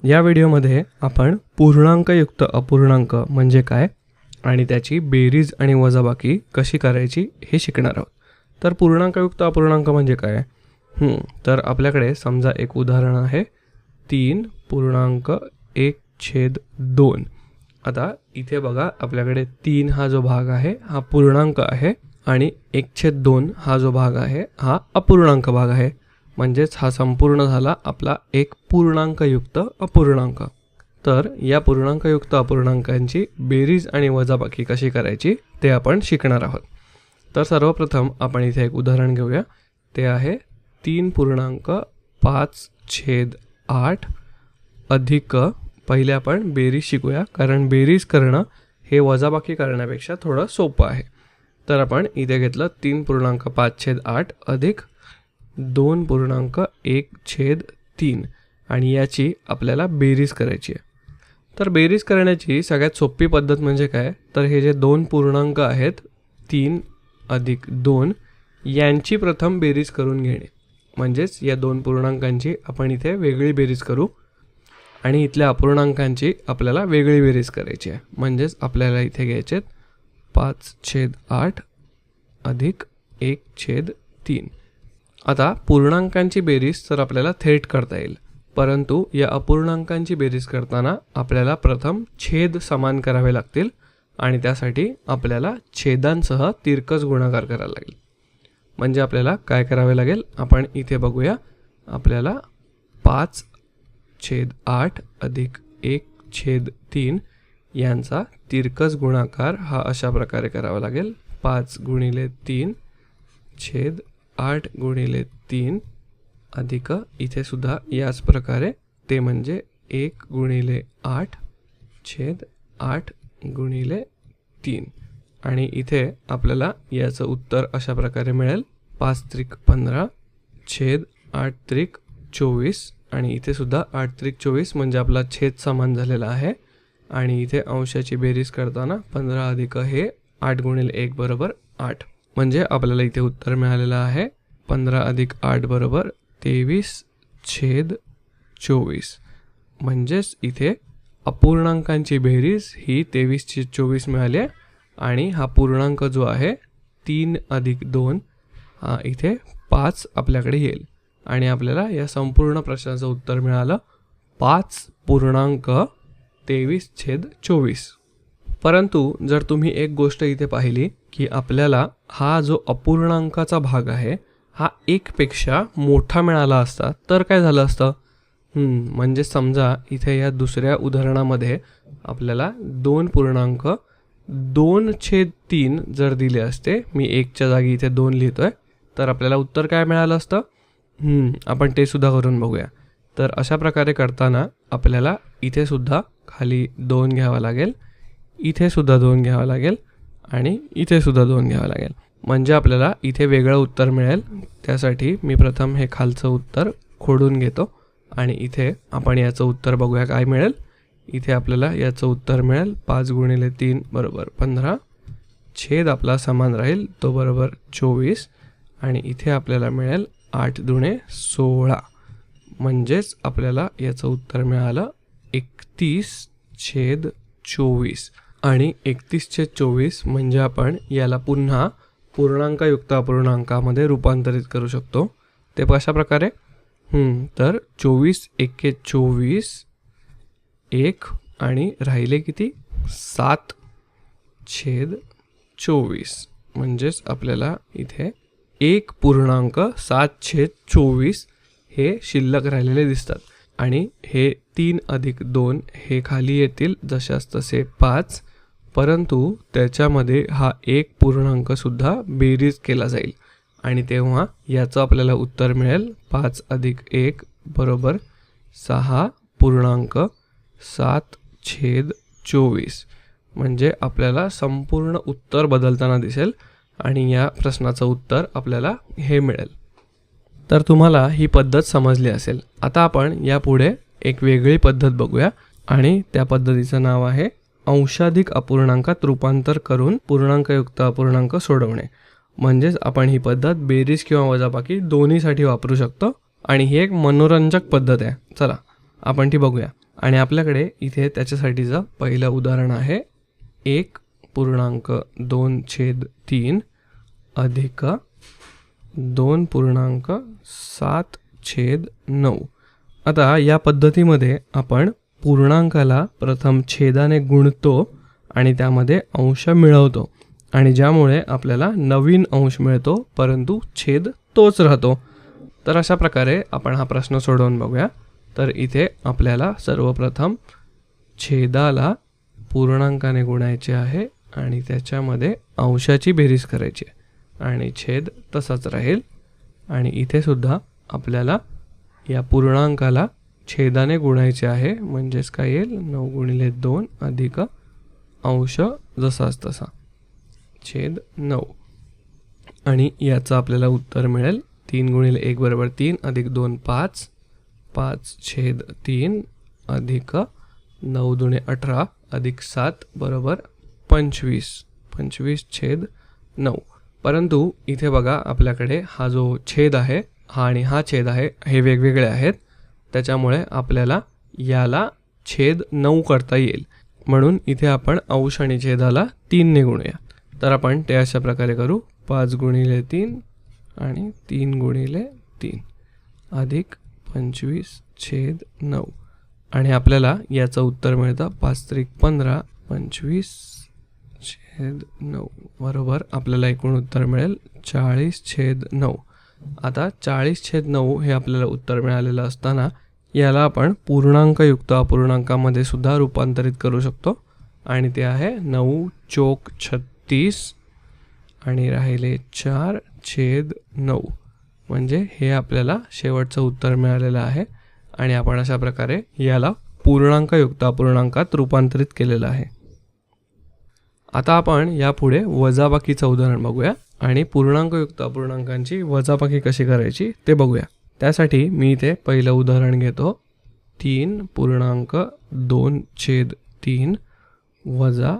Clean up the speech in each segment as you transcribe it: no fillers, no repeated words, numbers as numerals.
या व्हिडिओमध्ये आपण पूर्णांकयुक्त अपूर्णांक म्हणजे काय आणि त्याची बेरीज आणि वजाबाकी कशी करायची हे शिकणार आहोत। तर पूर्णांकयुक्त अपूर्णांक म्हणजे काय? तर आपल्याकडे समजा एक उदाहरण आहे 3.1/2। आता इथे बघा आपल्याकडे 3 हा जो भाग आहे हा पूर्णांक आहे आणि 1/2 हा जो भाग आहे हा अपूर्णांक भाग आहे। म्हणजेच हा संपूर्ण झाला आपला एक पूर्णांकयुक्त अपूर्णांक। तर या पूर्णांकयुक्त अपूर्णांकांची बेरीज आणि वजाबाकी कशी करायची ते आपण शिकणार आहोत। तर सर्वप्रथम आपण इथे एक उदाहरण घेऊया, ते आहे 3.5/8 अधिक, पहिले आपण बेरीज शिकूया कारण बेरीज करणं हे वजाबाकी करण्यापेक्षा थोडं सोपं आहे। तर आपण इथे घेतलं 3.5/8 अधिक 2.1/3 आणि याची आपल्याला बेरीज करायची आहे। तर बेरीज करण्याची सगळ्यात सोपी पद्धत म्हणजे काय, तर हे जे दोन पूर्णांक आहेत 3 अधिक 2 यांची प्रथम बेरीज करून घेणे। म्हणजेच या दोन पूर्णांकांची आपण इथे वेगळी बेरीज करू आणि इथल्या अपूर्णांकांची आपल्याला वेगळी बेरीज करायची आहे। म्हणजेच आपल्याला इथे घ्यायचे 5/8 अधिक 1/3। आता पूर्णांकांची बेरीज तर आपल्याला थेट करता येईल, परंतु या अपूर्णांकांची बेरीज करताना आपल्याला प्रथम छेद समान करावे लागतील आणि त्यासाठी आपल्याला छेदांसह तिरकस गुणाकार करावा लागेल। म्हणजे आपल्याला काय करावे लागेल आपण इथे बघूया, आपल्याला 5/8 अधिक 1/3 यांचा तिरकस गुणाकार हा अशा प्रकारे करावा लागेल। 5 गुणिले 3 छेद 8 गुणिले 3 अधिक इथे सुद्धा याच प्रकारे, ते म्हणजे 1 गुणिले 8 छेद 8 गुणिले 3 आणि इथे आपल्याला याचं उत्तर अशा प्रकारे मिळेल 5 त्रिक 15 छेद 8 त्रिक 24 आणि इथे सुद्धा 8 त्रिक 24 म्हणजे आपला छेद समान झालेला आहे। आणि इथे अंशाची बेरीज करताना 15 अधिक हे 8 गुणिले 1 बरोबर 8, म्हणजे आपल्याला इथे उत्तर मिळालेलं आहे 15 अधिक 8 बरोबर 23/24। म्हणजेच इथे अपूर्णांकांची बेरीज ही 23/24 मिळाली आहे आणि हा पूर्णांक जो आहे 3 अधिक 2 हा इथे 5 आपल्याकडे येईल आणि आपल्याला या संपूर्ण प्रश्नाचं उत्तर मिळालं 5.23/24। परंतु जर तुम्ही एक गोष्ट इथे पाहिली की आपल्याला हा जो अपूर्णांकाचा भाग आहे हा 1 पेक्षा मोठा मिळाला असता तर काय झालं असतं? म्हणजे समजा इथे या दुसऱ्या उदाहरणामध्ये आपल्याला 2.2/3 जर दिले असते, मी 1च्या जागी इथे 2 लिहितोय, तर आपल्याला उत्तर काय मिळालं असतं? आपण ते सुद्धा करून बघूया। तर अशा प्रकारे करताना आपल्याला इथे सुद्धा खाली 2 घ्यावा लागेल, इथे सुद्धा 2 घ्यावा लागेल आणि इथे सुद्धा 2 घ्यावा लागेल, म्हणजे आपल्याला इथे वेगळं उत्तर मिळेल। त्यासाठी मी प्रथम हे खालचं उत्तर खोडून घेतो आणि इथे आपण याचं उत्तर बघूया काय मिळेल। इथे आपल्याला याचं उत्तर मिळेल 5 गुणिले 3 बरोबर 15 छेद आपला समान राहील तो बरोबर 24 आणि इथे आपल्याला मिळेल 8 दुणे 16, म्हणजेच आपल्याला याचं उत्तर मिळालं 31/24 आणि 31/24 म्हणजे आपण याला पुन्हा पूर्णांकयुक्त अपूर्णांकामध्ये रूपांतरित करू शकतो। ते कशा प्रकारे? तर 24 एके 24 1 आणि राहिले किती 7/24, म्हणजेच आपल्याला इथे 1.7/24 हे शिल्लक राहिलेले दिसतात आणि हे 3 अधिक 2 हे खाली येतील जशास तसे 5, परंतु त्याच्यामध्ये हा 1 पूर्णांक सुद्धा बेरीज केला जाईल आणि तेव्हा याचं आपल्याला उत्तर मिळेल 5 अधिक 1 बरोबर 6.7/24, म्हणजे आपल्याला संपूर्ण उत्तर बदलताना दिसेल आणि या प्रश्नाचं उत्तर आपल्याला हे मिळेल। तर तुम्हाला ही पद्धत समजली असेल। आता आपण यापुढे एक वेगळी पद्धत बघूया आणि त्या पद्धतीचं नाव आहे अंशाधिक अपूर्णांकात रूपांतर करून पूर्णांकयुक्त अपूर्णांक सोडवणे। म्हणजेच आपण ही पद्धत बेरीज किंवा वजाबाकी दोन्हीसाठी वापरू शकतो आणि ही एक मनोरंजक पद्धत आहे। चला आपण ती बघूया। आणि आपल्याकडे इथे त्याच्यासाठीचं पहिलं उदाहरण आहे 1.2/3 अधिक 2.7/9. आता या पद्धतीमध्ये आपण पूर्णांकाला प्रथम छेदाने गुणतो आणि त्यामध्ये अंश मिळवतो आणि ज्यामुळे आपल्याला नवीन अंश मिळतो, परंतु छेद तोच राहतो. तर अशा प्रकारे आपण हा प्रश्न सोडवून बघूया. तर इथे आपल्याला सर्वप्रथम छेदाला पूर्णांकाने गुणायचे आहे आणि त्याच्यामध्ये अंशाची बेरीज करायची आहे आणि छेद तसाच राहील. आणि इथे सुद्धा आपल्याला या पूर्णांकाला छेदाने गुणायचे आहे, म्हणजेच काय येईल 9/2 अधिक अंश जसाच तसा छेद 9. आणि याचं आपल्याला उत्तर मिळेल 3 × 1 = 3 अधिक 2 5 5/3 अधिक 9 × 18 अधिक 7 = 25 25/9. परंतु इथे बघा आपल्याकडे हा जो छेद आहे हा आणि हा छेद आहे हे वेगवेगळे आहेत, त्याच्यामुळे आपल्याला याला छेद 9 करता येईल. म्हणून इथे आपण अंश आणि छेदाला 3 ने गुणूया. तर आपण ते अशा प्रकारे करू 5 × 3 आणि 3 × 3 अधिक 25/9. आणि आपल्याला याचं उत्तर मिळतं 5×3 = 15 25/9 बरोबर आपल्याला एकूण उत्तर मिळेल 40/9. आता 40/9 हे आपल्याला उत्तर मिळालेलं असताना याला आपण पूर्णांकयुक्त अपूर्णांकामध्ये सुद्धा रूपांतरित करू शकतो आणि ते आहे 9 चोक 36 आणि राहिले 4/9. म्हणजे हे आपल्याला शेवटचं उत्तर मिळालेलं आहे आणि आपण अशा प्रकारे याला पूर्णांकयुक्त अपूर्णांकात रूपांतरित केलेलं आहे. आता आपण यापुढे वजाबाकीचं उदाहरण बघूया आणि पूर्णांकयुक्त अपूर्णांकांची वजाबाकी कशी करायची ते बघूया. त्यासाठी मी इथे पहिलं उदाहरण घेतो 3.2/3 वजा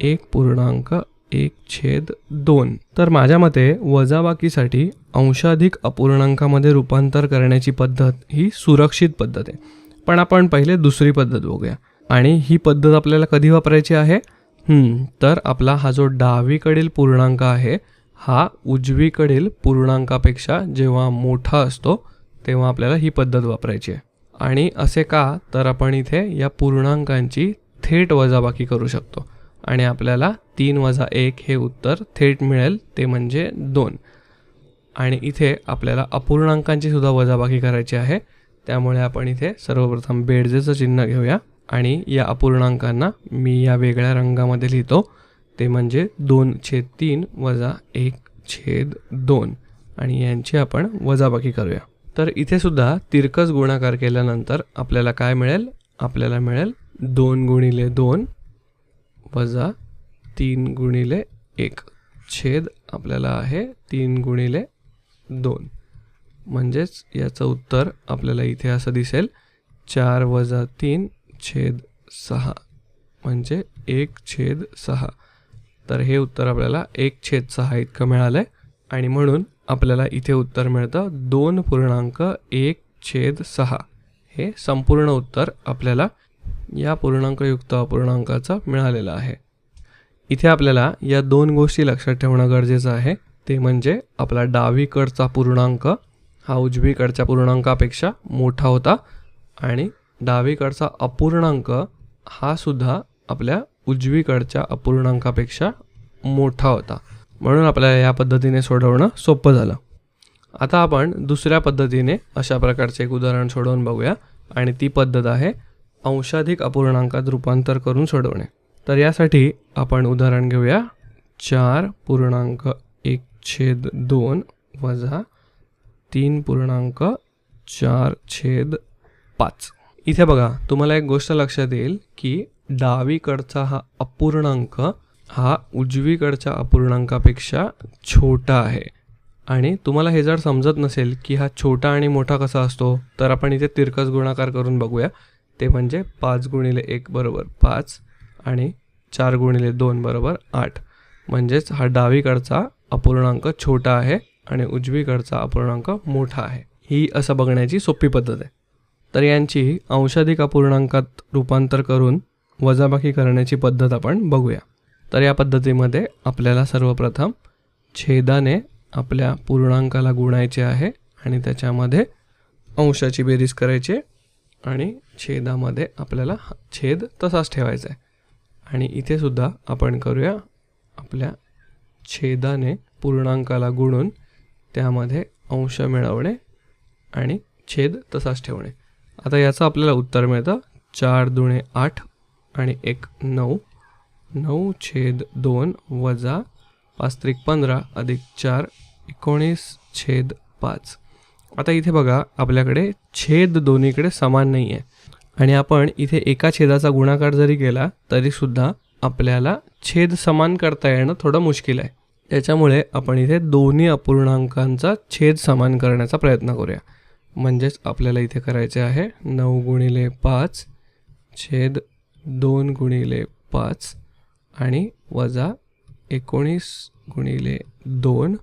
1.1/2. तर माझ्या मते वजाबाकीसाठी अंशाधिक अपूर्णांकामध्ये रूपांतर करण्याची पद्धत ही सुरक्षित पद्धत आहे. पण आपण पहिले दुसरी पद्धत बघूया. आणि ही पद्धत आपल्याला कधी वापरायची आहे? तर आपला हा जो डावीकडील पूर्णांक आहे हा उजवीकडील पूर्णांकापेक्षा जेव्हा मोठा असतो तेव्हा आपल्याला ही पद्धत वापरायची आहे. आणि असे का? तर आपण इथे या पूर्णांकांची थेट वजाबाकी करू शकतो आणि आपल्याला 3 + 1 हे उत्तर थेट मिळेल, ते म्हणजे 2. आणि इथे आपल्याला अपूर्णांकांची सुद्धा वजाबाकी करायची आहे, त्यामुळे आपण इथे सर्वप्रथम बेरजेचं चिन्ह घेऊया आणि या अपूर्णांकांना मी या वेगळ्या रंगामध्ये लिहितो, ते म्हणजे 2/3 वजा 1/2 आणि यांची आपण वजाबाकी करूया. तर इथे सुद्धा तिरकस गुणाकार केल्यानंतर आपल्याला काय मिळेल? आपल्याला मिळेल 2 × 2 वजा 3 × 1 छेद आपल्याला आहे 3 × 2. म्हणजेच याचं उत्तर आपल्याला इथे असं दिसेल 4 - 3/6 म्हणजे 1/6. तर हे उत्तर आपल्याला 1/6 इतकं मिळालं आहे आणि म्हणून आपल्याला इथे उत्तर मिळतं 2.1/6. हे संपूर्ण उत्तर आपल्याला या पूर्णांकयुक्त अपूर्णांकाचं मिळालेलं आहे. इथे आपल्याला या 2 गोष्टी लक्षात ठेवणं गरजेचं आहे, ते म्हणजे आपला डावीकडचा पूर्णांक हा उजवीकडच्या पूर्णांकापेक्षा मोठा होता आणि डावीकडचा अपूर्णांक हा सुद्धा आपल्या उजवीकडच्या अपूर्णांकापेक्षा मोठा होता. म्हणून आपल्याला या पद्धतीने सोडवणं सोपं झालं. आता आपण दुसऱ्या पद्धतीने अशा प्रकारचे एक उदाहरण सोडवून बघूया आणि ती पद्धत आहे अंशाधिक अपूर्णांकात रूपांतर करून सोडवणे. तर यासाठी आपण उदाहरण घेऊया 4.1/2 वजा 3.4/5. इथे बघा तुम्हाला एक गोष्ट लक्षात येईल की डावीकडचा हा अपूर्णांक हा उजवीकडच्या अपूर्णांकापेक्षा छोटा आहे. आणि तुम्हाला हे जर समजत नसेल की हा छोटा आणि मोठा कसा असतो, तर आपण इथे तिरकस गुणाकार करून बघूया. ते म्हणजे 5 × 1 = 5 आणि 4 × 2 = 8. म्हणजेच हा डावीकडचा अपूर्णांक छोटा आहे आणि उजवीकडचा अपूर्णांक मोठा आहे. ही असं बघण्याची सोपी पद्धत आहे. तर यांची अंशाधिक अपूर्णांकात रूपांतर करून वजाबाकी करण्याची पद्धत आपण बघूया. तर या पद्धतीमध्ये आपल्याला सर्वप्रथम छेदाने आपल्या पूर्णांकाला गुणायचे आहे आणि त्याच्यामध्ये अंशाची बेरीज करायची आणि छेदामध्ये आपल्याला छेद तसाच ठेवायचा आहे. आणि इथे सुद्धा आपण करूया आपल्या छेदाने पूर्णांकाला गुणून त्यामध्ये अंश मिळवणे आणि छेद तसाच ठेवणे. आता याचं आपल्याला उत्तर मिळतं 4 दुणे 8 आणि 1 9, 9/2 वजा 5 15 अधिक 4 19/5. आता इथे बघा आपल्याकडे छेद दोन्हीकडे समान नाही आहे आणि आपण इथे एका छेदाचा गुणाकार जरी केला तरी सुद्धा आपल्याला छेद समान करता येणं थोडं मुश्किल आहे. त्याच्यामुळे आपण इथे दोन्ही अपूर्णांकांचा छेद समान करण्याचा प्रयत्न करूया. म्हणजेच आपल्याला इथे करायचे आहे 9 गुणिले 5 छेद 2 गुणिले 5 आणि वजा 19 गुणिले 2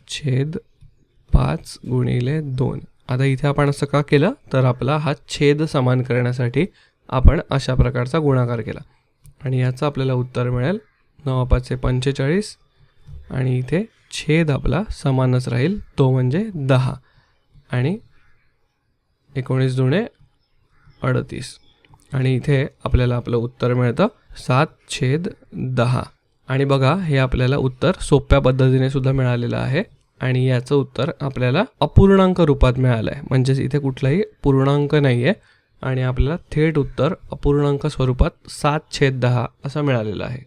छेद 5 गुणिले 2. आता इथे आपण असं का केलं तर आपला हा छेद समान करण्यासाठी आपण अशा प्रकारचा गुणाकार केला आणि याचं आपल्याला उत्तर मिळेल 9×5 = 45 आणि इथे छेद आपला समानच राहील तो म्हणजे 10 आणि 19 दुणे 38 आणि इथे आपल्याला आपलं उत्तर मिळतं 7/10. आणि बघा हे आपल्याला उत्तर सोप्या पद्धतीने सुद्धा मिळालेलं आहे आणि याचं उत्तर आपल्याला अपूर्णांक रूपात मिळालं आहे. म्हणजेच इथे कुठलाही पूर्णांक नाही आहे आणि आपल्याला थेट उत्तर अपूर्णांक स्वरूपात 7/10 असं मिळालेलं आहे.